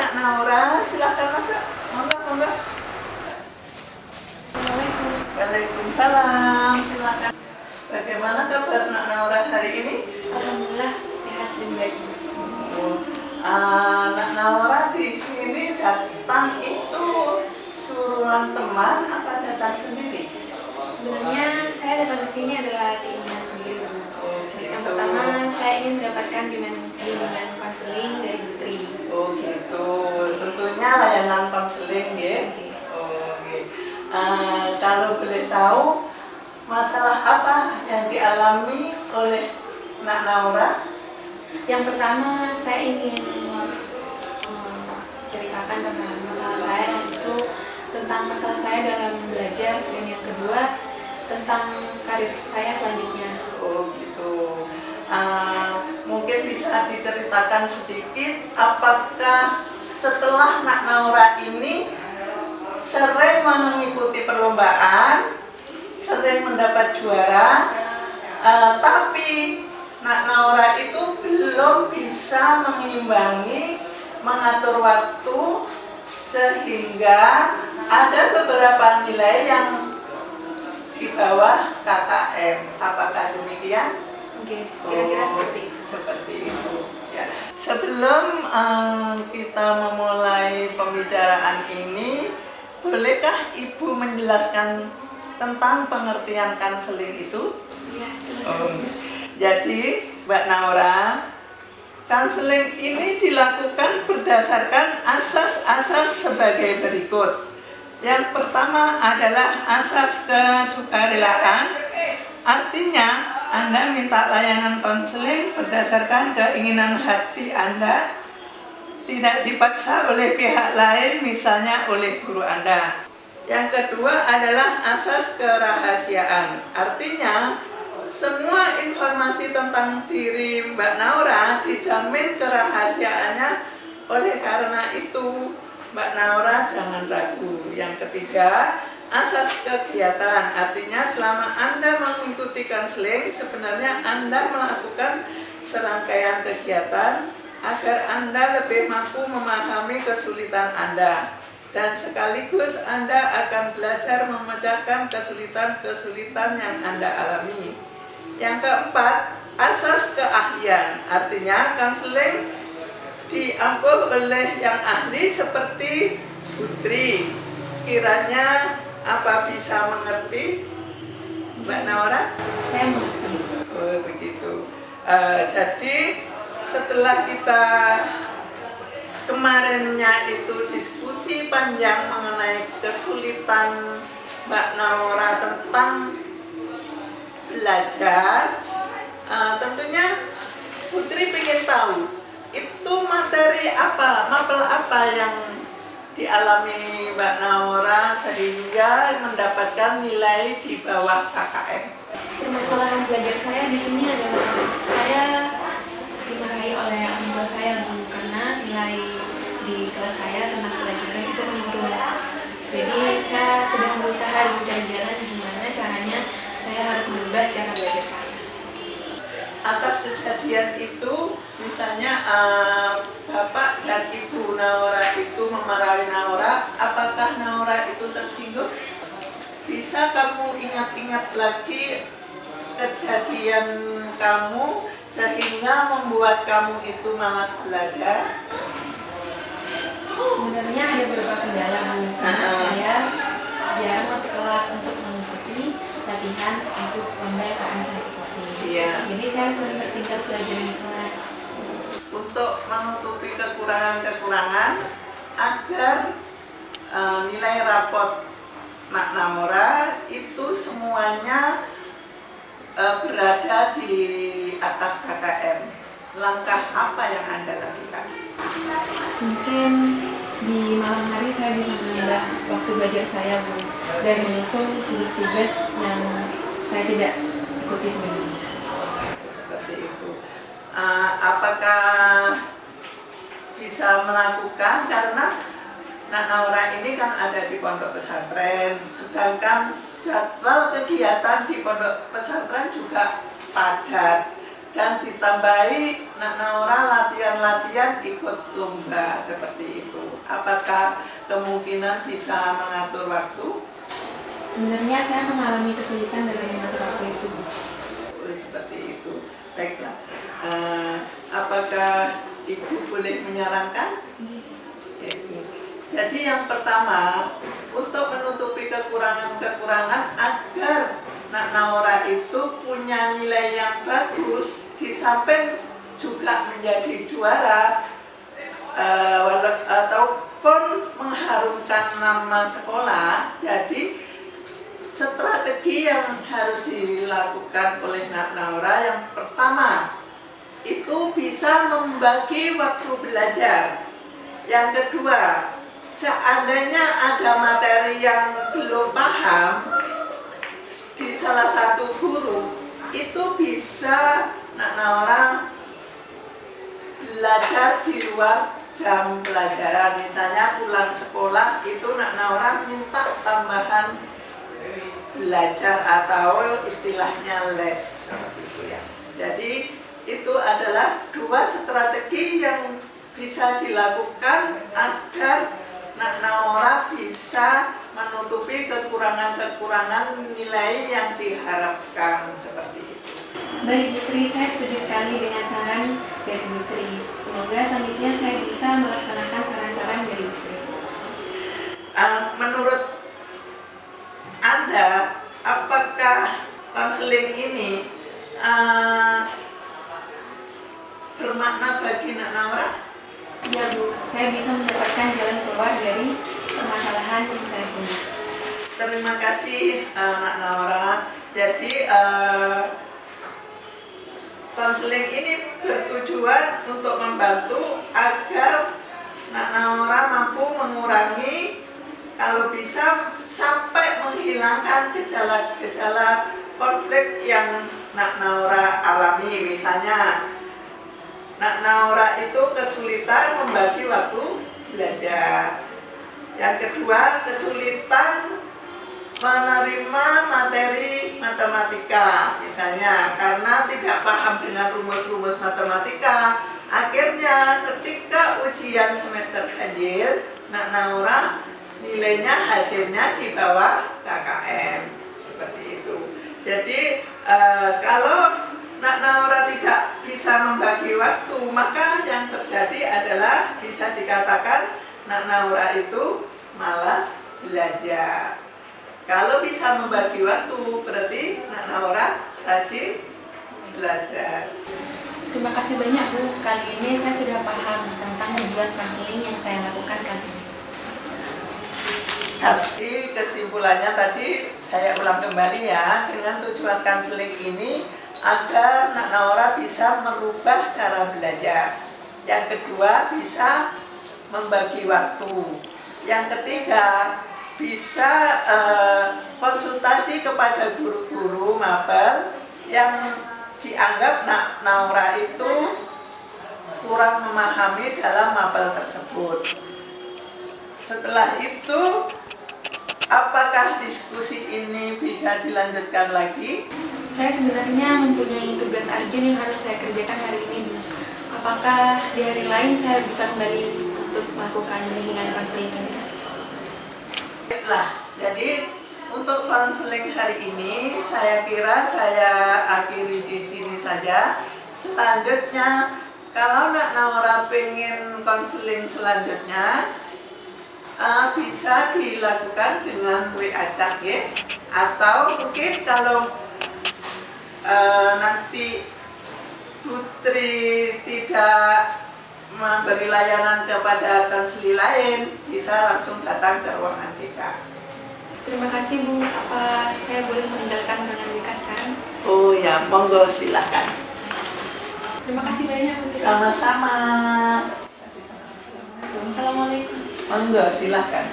Nak Naura, silahkan masuk. Monggo, monggo. Assalamualaikum. Waalaikumsalam, silakan. Bagaimana kabar Nak Naura hari ini? Alhamdulillah sehat dan baik. Nak Naura di sini datang itu suruhan teman apa datang sendiri? Sebenarnya saya datang ke sini adalah keinginan sendiri, Bu. Gitu. Yang pertama, saya ingin mendapatkan bimbingan konseling dari Putri. Oh gitu, tentunya layanan konseling ya. Oke. Oke. Kalau boleh tahu masalah apa yang dialami oleh Nak Naura? Yang pertama, saya ingin ceritakan tentang masalah saya, yaitu tentang masalah saya dalam belajar, dan yang kedua tentang karir saya selanjutnya. Oh gitu. Mungkin bisa diceritakan sedikit apakah setelah Nak Naura ini sering mengikuti perlombaan, sering mendapat juara, tapi Nak Naura itu belum bisa mengimbangi, mengatur waktu sehingga ada beberapa nilai yang di bawah KKM. Apakah demikian? Oke, kira-kira seperti itu. Seperti itu. Ya. Sebelum kita memulai pembicaraan ini, bolehkah Ibu menjelaskan tentang pengertian konseling itu? Iya, silakan. Jadi, Mbak Naura, konseling ini dilakukan berdasarkan asas-asas sebagai berikut. Yang pertama adalah asas kesukarelaan. Artinya, Anda minta layanan konseling berdasarkan keinginan hati Anda, tidak dipaksa oleh pihak lain, misalnya oleh guru Anda. Yang kedua adalah asas kerahasiaan. Artinya, semua informasi tentang diri Mbak Naura dijamin kerahasiaannya. Oleh karena itu, Mbak Naura jangan ragu. Yang ketiga, asas kegiatan. Artinya selama Anda mengikuti konseling, sebenarnya Anda melakukan serangkaian kegiatan agar Anda lebih mampu memahami kesulitan Anda. Dan sekaligus Anda akan belajar memecahkan kesulitan-kesulitan yang Anda alami. Yang keempat, asas keahlian. Artinya konseling diampuh oleh yang ahli seperti Putri. Kiranya apa bisa mengerti Mbak Naura? Saya mengerti. Oh begitu. Jadi setelah kita kemarinnya itu diskusi panjang mengenai kesulitan Mbak Naura tentang belajar, tentunya Putri ingin tahu itu materi apa, mapel apa yang dialami Mbak Naura sehingga mendapatkan nilai di bawah KKM. Permasalahan belajar saya di sini adalah saya dimarahi oleh orang tua saya, Bu, karena nilai di kelas saya tentang pelajaran itu menurun. Jadi saya sedang berusaha dan mencari jalan gimana caranya saya harus merubah cara belajar saya. Atas kejadian itu, misalnya Bapak dan Ibu Naura itu memarahi Naura, apakah Naura itu tersinggung? Bisa kamu ingat-ingat lagi kejadian kamu sehingga membuat kamu itu malas belajar? Sebenarnya ada beberapa kendala, Bu, karena saya jarang masuk kelas untuk mengikuti latihan untuk lomba yang akan saya ikuti. Iya. Jadi saya sering tertinggal pelajaran di kelas. Untuk menutupi kekurangan-kekurangan agar nilai rapot Nak Naura itu semuanya berada di atas KKM. Langkah apa yang Anda lakukan? Mungkin di malam hari saya bisa menambah waktu belajar saya, Bu, dan menyusun tugas-tugas yang saya tidak ikuti sebelumnya. Seperti itu. Apakah bisa melakukan, karena Nak Naura ini kan ada di pondok pesantren, sedangkan jadwal kegiatan di pondok pesantren juga padat dan ditambahi Nak Naura latihan-latihan ikut lomba seperti itu. Apakah kemungkinan bisa mengatur waktu? Sebenarnya saya mengalami kesulitan dalam mengatur waktu itu. Seperti itu. Baiklah. Apakah Ibu boleh menyarankan? Jadi yang pertama, untuk menutupi kekurangan-kekurangan agar Nak Naura itu punya nilai yang bagus, di samping juga menjadi juara ataupun mengharumkan nama sekolah. Jadi strategi yang harus dilakukan oleh Nak Naura yang pertama itu bisa membagi waktu belajar. Yang kedua, seandainya ada materi yang belum paham di salah satu guru, itu bisa Nak Naura belajar di luar jam pelajaran. Misalnya pulang sekolah itu Nak Naura minta tambahan belajar atau istilahnya les seperti itu ya. Jadi itu adalah dua strategi yang bisa dilakukan agar Nak Naura bisa menutupi kekurangan-kekurangan nilai yang diharapkan seperti itu. Baik Bu Tri, saya setuju sekali dengan saran dari Bu Tri. Semoga selanjutnya saya bisa melaksanakan saran-saran dari Bu Tri. Menurut Anda, apakah konseling ini bermakna bagi Nak Naura? Ya Bu, saya bisa mendapatkan jalan keluar dari permasalahan yang saya punya. Terima kasih Nak Naura. Jadi konseling ini bertujuan untuk membantu agar Nak Naura mampu mengurangi, kalau bisa sampai menghilangkan gejala-gejala konflik yang Nak Naura alami. Misalnya Nak Naura itu kesulitan membagi waktu belajar. Yang kedua, kesulitan menerima materi matematika. Misalnya karena tidak paham dengan rumus-rumus matematika, akhirnya ketika ujian semester ganjil, Nak Naura nilainya hasilnya di bawah KKM. Seperti itu. Jadi kalau Nak Naura tidak bisa membagi waktu, maka yang terjadi adalah bisa dikatakan Nak Naura itu malas belajar. Kalau bisa membagi waktu, berarti Nak Naura rajin belajar. Terima kasih banyak Bu, kali ini saya sudah paham tentang tujuan konseling yang saya lakukan kali ini. Tapi kesimpulannya tadi saya ulang kembali ya, dengan tujuan konseling ini agar Nak Naura bisa merubah cara belajar. Yang kedua, bisa membagi waktu. Yang ketiga, bisa konsultasi kepada guru-guru mapel yang dianggap Nak Naura itu kurang memahami dalam mapel tersebut. Setelah itu, apakah diskusi ini bisa dilanjutkan lagi? Saya sebenarnya mempunyai tugas urgent yang harus saya kerjakan hari ini, Bu. Apakah di hari lain saya bisa kembali untuk melakukan bimbingan konseling ini? Baiklah, jadi untuk konseling hari ini saya kira saya akhiri di sini saja. Selanjutnya, kalau Nak Naura pengen konseling selanjutnya, bisa dilakukan dengan WA chat ya, atau mungkin kalau nanti Putri tidak memberi layanan kepada konseling lain, bisa langsung datang ke ruangan DK. Terima kasih Bu, apa saya boleh meninggalkan ruangan DK sekarang? Oh ya, monggo silakan. Terima kasih banyak Bu. Sama-sama. Assalamualaikum. Monggo silakan.